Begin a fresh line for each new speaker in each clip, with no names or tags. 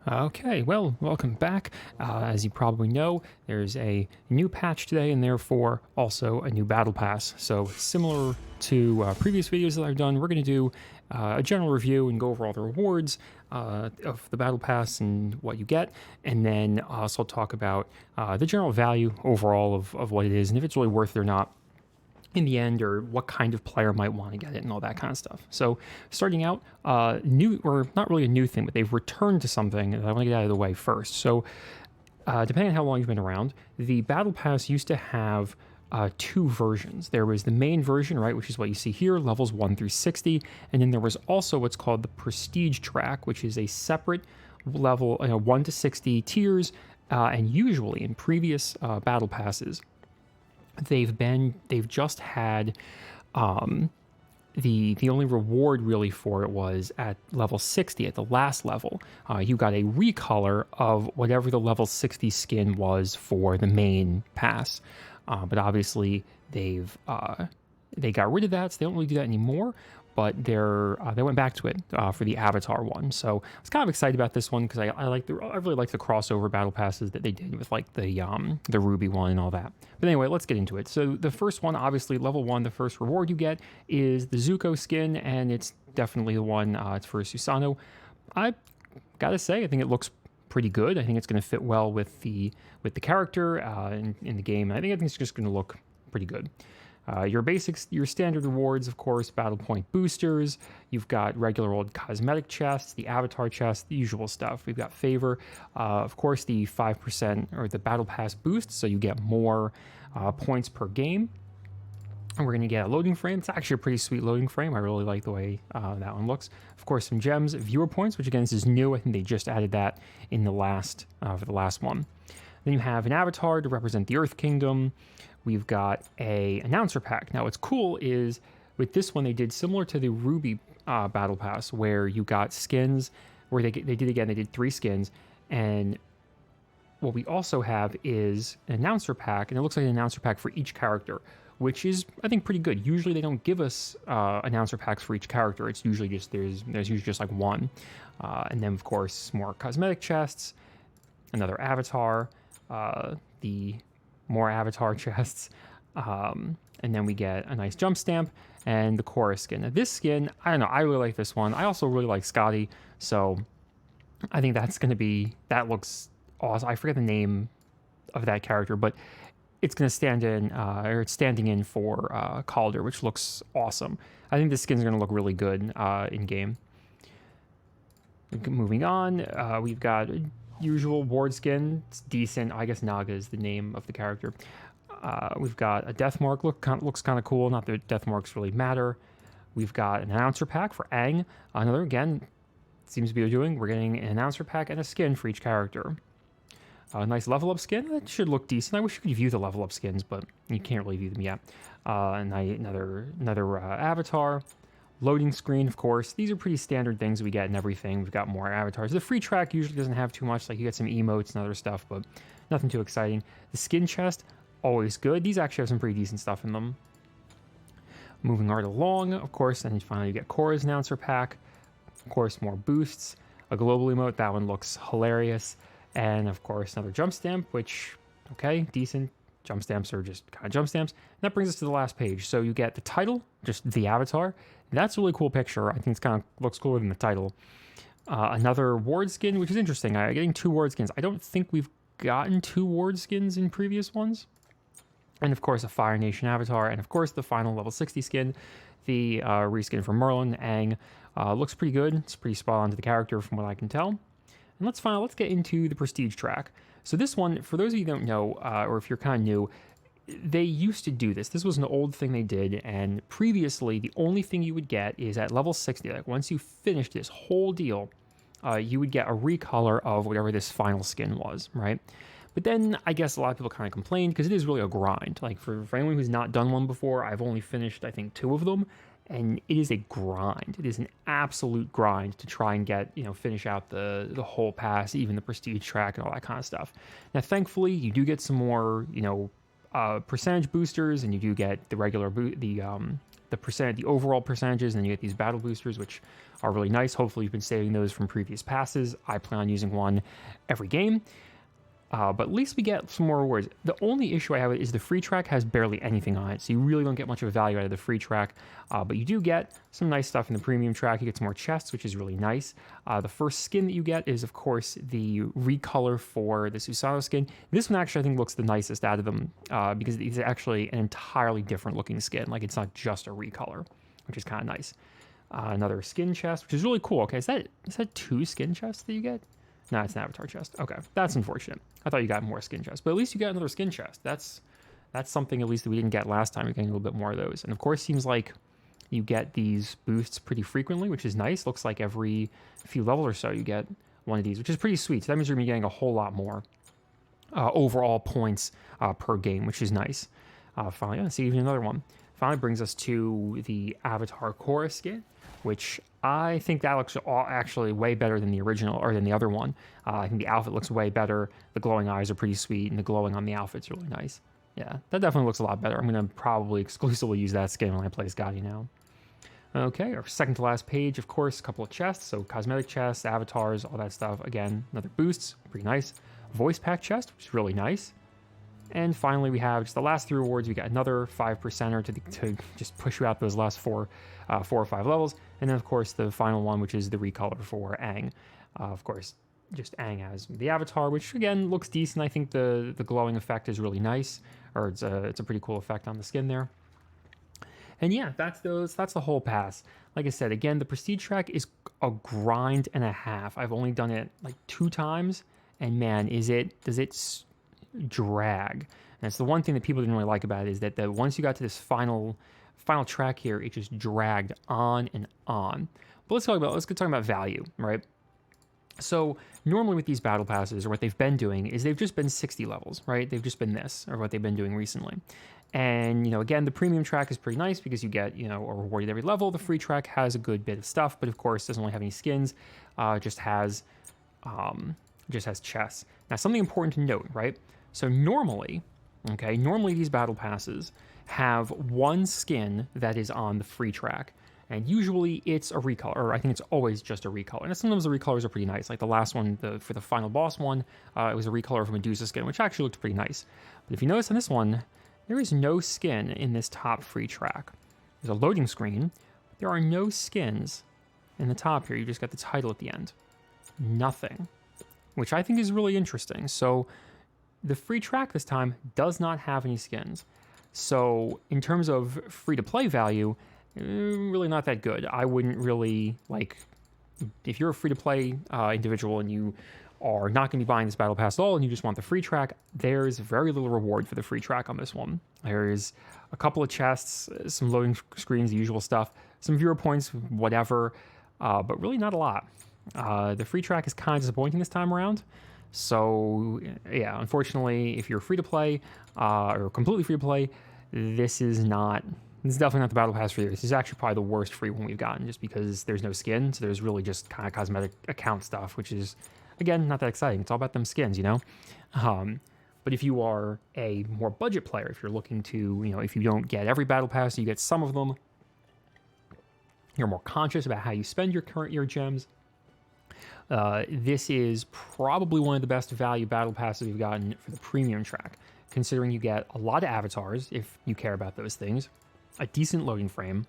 Okay, well, welcome back. As you probably know, there's a new patch today and therefore also a new battle pass. So, similar to previous videos that I've done, we're going to do a general review and go over all the rewards of the battle pass and what you get, and then also talk about the general value overall of what it is and if it's really worth it or not in the end, or what kind of player might want to get it and all that kind of stuff. So starting out, new, or not really a new thing, but they've returned to something that I want to get out of the way first. So depending on how long you've been around, the Battle Pass used to have two versions. There was the main version, right, which is what you see here, levels 1 through 60, and then there was also what's called the Prestige track, which is a separate level, 1 to 60 tiers, and usually in previous Battle Passes, they've just had the only reward really for it was at level 60 at the last level. You got a recolor of whatever the level 60 skin was for the main pass, but obviously they got rid of that, so they don't really do that anymore. But they went back to it for the Avatar one. So I was kind of excited about this one because I really like the crossover battle passes that they did with like the Ruby one and all that. But anyway, let's get into it. So the first one, obviously level 1, the first reward you get is the Zuko skin, and it's definitely the one. It's for Susanoo. I gotta say, I think it looks pretty good. I think it's going to fit well with the character in the game. I think it's just going to look pretty good. Your standard rewards, of course, battle point boosters. You've got regular old cosmetic chests, the avatar chest, the usual stuff. We've got favor, of course, the 5% or the battle pass boost, so you get more points per game. And we're going to get a loading frame. It's actually a pretty sweet loading frame. I really like the way that one looks. Of course, some gems, viewer points, which again, this is new. I think they just added that in the last for the last one. Then you have an avatar to represent the Earth Kingdom. We've got a announcer pack. Now, what's cool is with this one, they did similar to the Ruby Battle Pass, where you got skins, where they did 3 skins. And what we also have is an announcer pack, and it looks like an announcer pack for each character, which is, I think, pretty good. Usually they don't give us announcer packs for each character. It's usually just, there's usually just like one. And then, of course, more cosmetic chests, another avatar, the more avatar chests, and then we get a nice jump stamp and the chorus skin. Now, this skin, I don't know, I really like this one. I also really like Scotty, so I think that looks awesome. I forget the name of that character, but it's going to stand in, or it's standing in for Calder, which looks awesome. I think this skin's going to look really good in game. Moving on, we've got usual ward skin. It's decent. I guess Naga is the name of the character. We've got a death mark. Looks kind of cool. Not that death marks really matter. We've got an announcer pack for Aang. Another, again, seems to be doing. We're getting an announcer pack and a skin for each character. A nice level up skin. That should look decent. I wish you could view the level up skins, but you can't really view them yet. Another avatar. Loading screen, of course. These are pretty standard things we get in everything. We've got more avatars. The free track usually doesn't have too much. Like, you get some emotes and other stuff, but nothing too exciting. The skin chest, always good. These actually have some pretty decent stuff in them. Moving right along, of course, and finally you get Korra's announcer pack. Of course, more boosts. A global emote, that one looks hilarious. And, of course, another jump stamp, which, okay, decent. Jump stamps are just kind of jump stamps. And that brings us to the last page. So you get the title, just the avatar. That's a really cool picture. I think it's kind of looks cooler than the title. Another ward skin, which is interesting. I'm getting 2 ward skins. I don't think we've gotten 2 ward skins in previous ones. And of course, a Fire Nation avatar. And of course, the final level 60 skin, the reskin for Merlin, Aang. Looks pretty good. It's pretty spot on to the character from what I can tell. And let's get into the Prestige track. So this one, for those of you who don't know, or if you're kind of new, they used to do this. This was an old thing they did, and previously, the only thing you would get is at level 60. Like, once you finished this whole deal, you would get a recolor of whatever this final skin was, right? But then, I guess a lot of people kind of complained, because it is really a grind. Like, for anyone who's not done one before, I've only finished, I think, 2 of them, and it is a grind. It is an absolute grind to try and get, finish out the whole pass, even the Prestige track and all that kind of stuff. Now, thankfully, you do get some more, percentage boosters, and you do get the regular the overall percentages, and then you get these battle boosters, which are really nice. Hopefully, you've been saving those from previous passes. I plan on using one every game. But at least we get some more rewards. The only issue I have is the free track has barely anything on it, so you really don't get much of a value out of the free track. But you do get some nice stuff in the premium track. You get some more chests, which is really nice. The first skin that you get is, of course, the recolor for the Susanoo skin. This one actually, I think, looks the nicest out of them because it's actually an entirely different looking skin. Like, it's not just a recolor, which is kind of nice. Another skin chest, which is really cool. Okay, is that 2 skin chests that you get? No, it's an avatar chest. Okay, that's unfortunate. I thought you got more skin chests, but at least you got another skin chest. That's something at least that we didn't get last time. We're getting a little bit more of those. And of course, seems like you get these boosts pretty frequently, which is nice. Looks like every few levels or so you get one of these, which is pretty sweet. So that means you're going to be getting a whole lot more overall points per game, which is nice. Finally, let's see even another one. Finally brings us to the Avatar Korra skin, which I think that looks actually way better than the original, or than the other one. I think the outfit looks way better. The glowing eyes are pretty sweet, and the glowing on the outfit's really nice. Yeah, that definitely looks a lot better. I'm going to probably exclusively use that skin when I play Scotty now. Okay, our second to last page, of course, a couple of chests. So cosmetic chests, avatars, all that stuff. Again, another boosts, pretty nice. Voice pack chest, which is really nice. And finally, we have just the last 3 rewards. We got another 5%er to just push you out those last 4 or 5 levels. And then, of course, the final one, which is the recolor for Aang. Of course, just Aang as the avatar, which, again, looks decent. I think the glowing effect is really nice, or it's a pretty cool effect on the skin there. And yeah, that's the whole pass. Like I said, again, the prestige track is a grind and a half. I've only done it like 2 times, and man, does it drag. And it's the one thing that people didn't really like about it, is that once you got to this final track here, it just dragged on and on. But let's get talking about value, right? So normally with these battle passes, or what they've been doing, is they've just been 60 levels, right? They've just been this, or what they've been doing recently. And, again, the premium track is pretty nice because you get, a reward at every level. The free track has a good bit of stuff, but of course doesn't really have any skins, just has chests. Now, something important to note, right? So normally these battle passes have one skin that is on the free track, and usually it's a recolor, or I think it's always just a recolor. And sometimes the recolors are pretty nice. Like the last one, for the final boss one, it was a recolor from Medusa skin, which actually looked pretty nice. But if you notice on this one, there is no skin in this top free track. There's a loading screen. But there are no skins in the top here. You just got the title at the end. Nothing, which I think is really interesting. So the free track this time does not have any skins. So in terms of free-to-play value, really not that good. I wouldn't really, if you're a free-to-play individual and you are not going to be buying this battle pass at all and you just want the free track, there's very little reward for the free track on this one. There's a couple of chests, some loading screens, the usual stuff, some viewer points, whatever, but really not a lot. The free track is kind of disappointing this time around. So yeah, unfortunately, if you're free to play or completely free to play, this is definitely not the battle pass for you. This is actually probably the worst free one we've gotten, just because there's no skin. So there's really just kind of cosmetic account stuff, which is, again, not that exciting. It's all about them skins, But if you are a more budget player, if you're looking to, if you don't get every battle pass, you get some of them, you're more conscious about how you spend your current year gems, this is probably one of the best value battle passes we've gotten for the premium track, considering you get a lot of avatars, if you care about those things, a decent loading frame,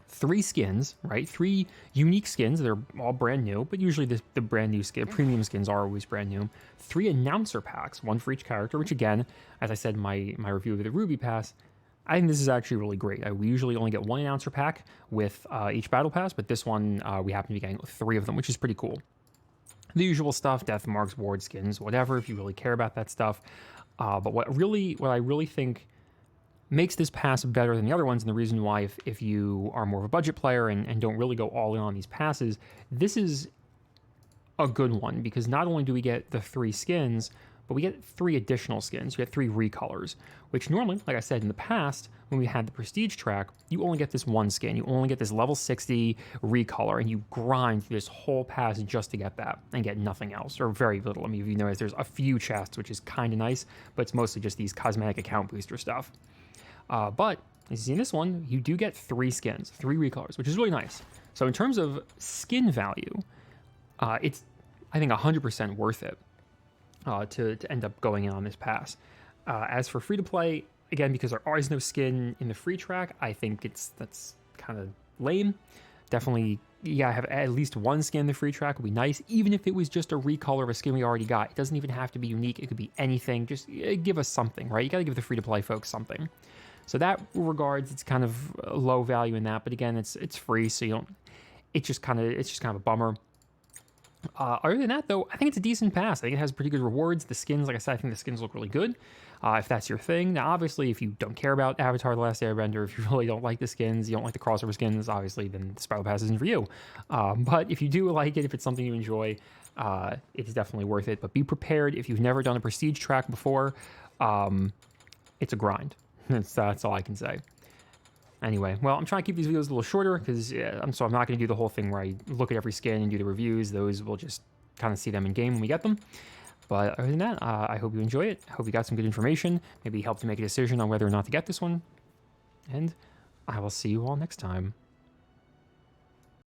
3 skins, right? 3 unique skins. They're all brand new, but usually the brand new premium skins are always brand new. 3 announcer packs, 1 for each character, which again, as I said in my review of the Ruby Pass, I think this is actually really great. We usually only get 1 announcer pack with each battle pass, but this one we happen to be getting 3 of them, which is pretty cool. The usual stuff, death marks, ward skins, whatever, if you really care about that stuff. But what I really think makes this pass better than the other ones, and the reason why, if you are more of a budget player and don't really go all in on these passes, this is a good one, because not only do we get the 3 skins, but we get 3 additional skins. We get 3 recolors, which normally, like I said in the past, when we had the prestige track, you only get this 1 skin. You only get this level 60 recolor, and you grind through this whole pass just to get that and get nothing else, or very little. I mean, if you notice, there's a few chests, which is kind of nice, but it's mostly just these cosmetic account booster stuff. But as you see in this one, you do get 3 skins, 3 recolors, which is really nice. So in terms of skin value, it's, I think, 100% worth it to end up going in on this pass. As for free-to-play, again, because there is no skin in the free track, I think that's kind of lame. Definitely, yeah, have at least 1 skin in the free track would be nice, even if it was just a recolor of a skin we already got. It doesn't even have to be unique. It could be anything. Just give us something, right? You got to give the free-to-play folks something. So that regards, it's kind of low value in that, but again, it's free, so you don't. It's just kind of a bummer. Other than that, though, I think it's a decent pass. I think it has pretty good rewards. The skins, like I said, I think the skins look really good. If that's your thing. Now, obviously, if you don't care about Avatar: The Last Airbender, if you really don't like the skins, you don't like the crossover skins, obviously, then this Battle Pass isn't for you. But if you do like it, if it's something you enjoy, it's definitely worth it. But be prepared. If you've never done a prestige track before, it's a grind. That's all I can say. Anyway, well, I'm trying to keep these videos a little shorter because I'm not going to do the whole thing where I look at every skin and do the reviews. Those we'll just kind of see them in game when we get them. But other than that, I hope you enjoy it. I hope you got some good information. Maybe help to make a decision on whether or not to get this one. And I will see you all next time.